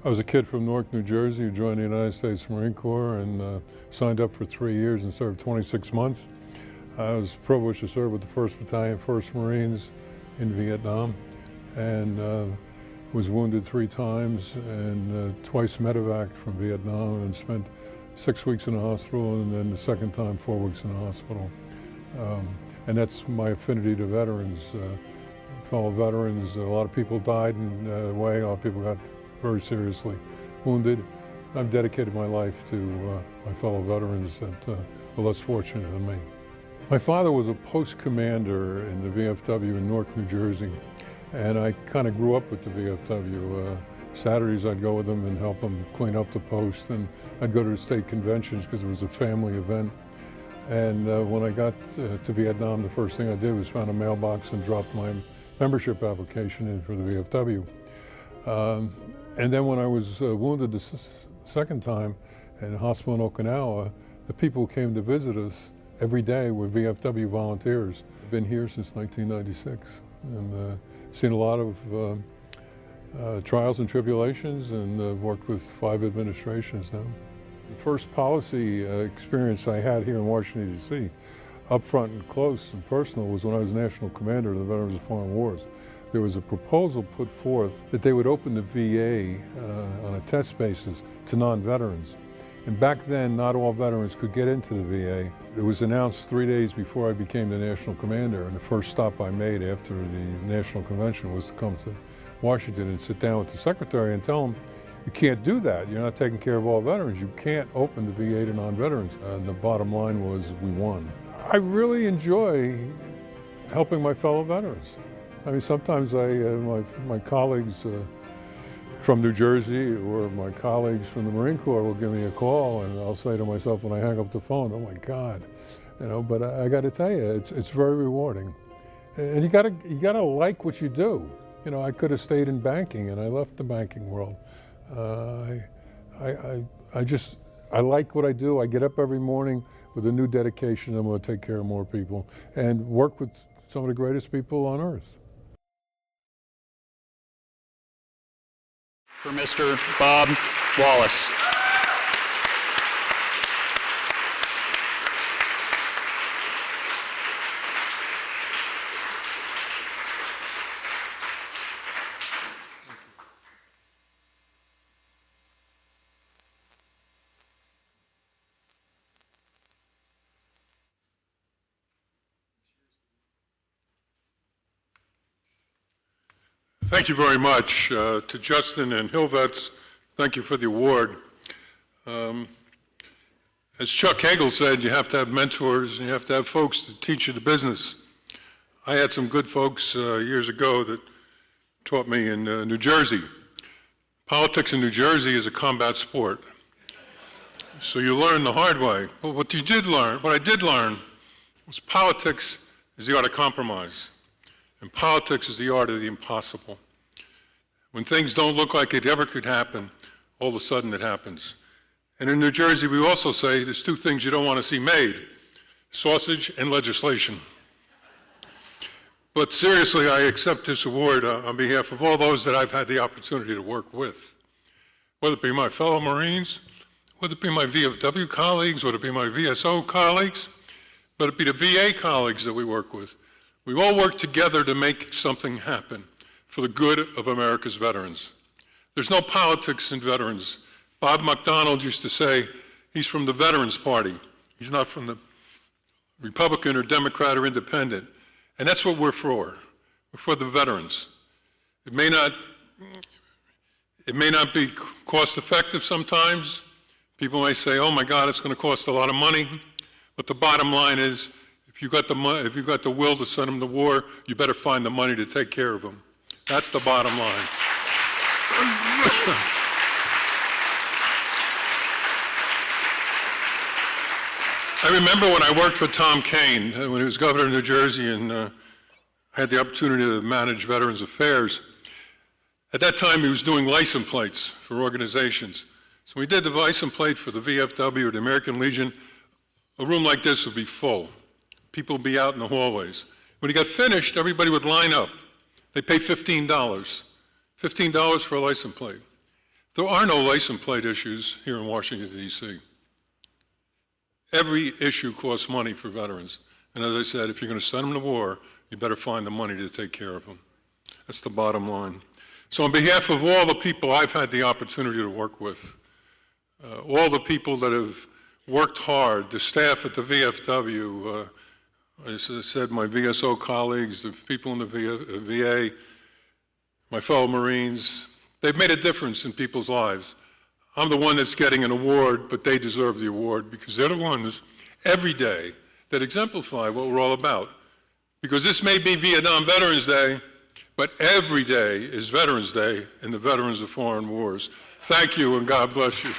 I was a kid from Newark, New Jersey, who joined the United States Marine Corps and signed up for 3 years and served 26 months. I was privileged to serve with the 1st Battalion, 1st Marines in Vietnam, and was wounded 3 times and twice medevaced from Vietnam, and spent 6 weeks in the hospital, and then the second time 4 weeks in the hospital. And that's my affinity to veterans. Fellow veterans, a lot of people died in the way, a lot of people got very seriously wounded. I've dedicated my life to my fellow veterans that are less fortunate than me. My father was a post commander in the VFW in Newark, New Jersey, and I kind of grew up with the VFW. Saturdays I'd go with him and help him clean up the post, and I'd go to the state conventions because it was a family event. And when I got to Vietnam, the first thing I did was found a mailbox and dropped my membership application in for the VFW. And then when I was wounded the second time in a hospital in Okinawa, the people who came to visit us every day were VFW volunteers. I've been here since 1996 and seen a lot of trials and tribulations, and worked with 5 administrations now. The first policy experience I had here in Washington, D.C., up front and close and personal, was when I was National Commander of the Veterans of Foreign Wars. There was a proposal put forth that they would open the VA on a test basis to non-veterans. And back then, not all veterans could get into the VA. It was announced 3 days before I became the National Commander, and the first stop I made after the National Convention was to come to Washington and sit down with the Secretary and tell him, you can't do that. You're not taking care of all veterans. You can't open the VA to non-veterans. And the bottom line was, we won. I really enjoy helping my fellow veterans. I mean, sometimes my colleagues from New Jersey or my colleagues from the Marine Corps will give me a call, and I'll say to myself when I hang up the phone, oh my God, you know, but I got to tell you, it's very rewarding. And you gotta like what you do. You know, I could have stayed in banking, and I left the banking world. I like what I do. I get up every morning with a new dedication. I'm going to take care of more people and work with some of the greatest people on earth. For Mr. Bob Wallace. Thank you very much. To Justin and HillVets, thank you for the award. As Chuck Hagel said, you have to have mentors and you have to have folks to teach you the business. I had some good folks years ago that taught me in New Jersey. Politics in New Jersey is a combat sport. So you learn the hard way. But what I did learn was politics is the art of compromise. And politics is the art of the impossible. When things don't look like it ever could happen, all of a sudden it happens. And in New Jersey, we also say there's 2 things you don't want to see made: sausage and legislation. But seriously, I accept this award on behalf of all those that I've had the opportunity to work with. Whether it be my fellow Marines, whether it be my VFW colleagues, whether it be my VSO colleagues, whether it be the VA colleagues that we work with. We all work together to make something happen for the good of America's veterans. There's no politics in veterans. Bob McDonald used to say he's from the Veterans Party. He's not from the Republican or Democrat or Independent. And that's what we're for. We're for the veterans. It may not be cost effective sometimes. People may say, oh my God, it's going to cost a lot of money. But the bottom line is, if you got the will to send them to war, you better find the money to take care of them. That's the bottom line. I remember when I worked for Tom Kean, when he was governor of New Jersey, and I had the opportunity to manage Veterans Affairs. At that time, he was doing license plates for organizations. So we did the license plate for the VFW or the American Legion. A room like this would be full. People would be out in the hallways. When he got finished, everybody would line up. They pay $15. $15 for a license plate. There are no license plate issues here in Washington, D.C. Every issue costs money for veterans. And as I said, if you're going to send them to war, you better find the money to take care of them. That's the bottom line. So on behalf of all the people I've had the opportunity to work with, all the people that have worked hard, the staff at the VFW, as I said, my VSO colleagues, the people in the VA, my fellow Marines, they've made a difference in people's lives. I'm the one that's getting an award, but they deserve the award because they're the ones every day that exemplify what we're all about. Because this may be Vietnam Veterans Day, but every day is Veterans Day in the Veterans of Foreign Wars. Thank you and God bless you.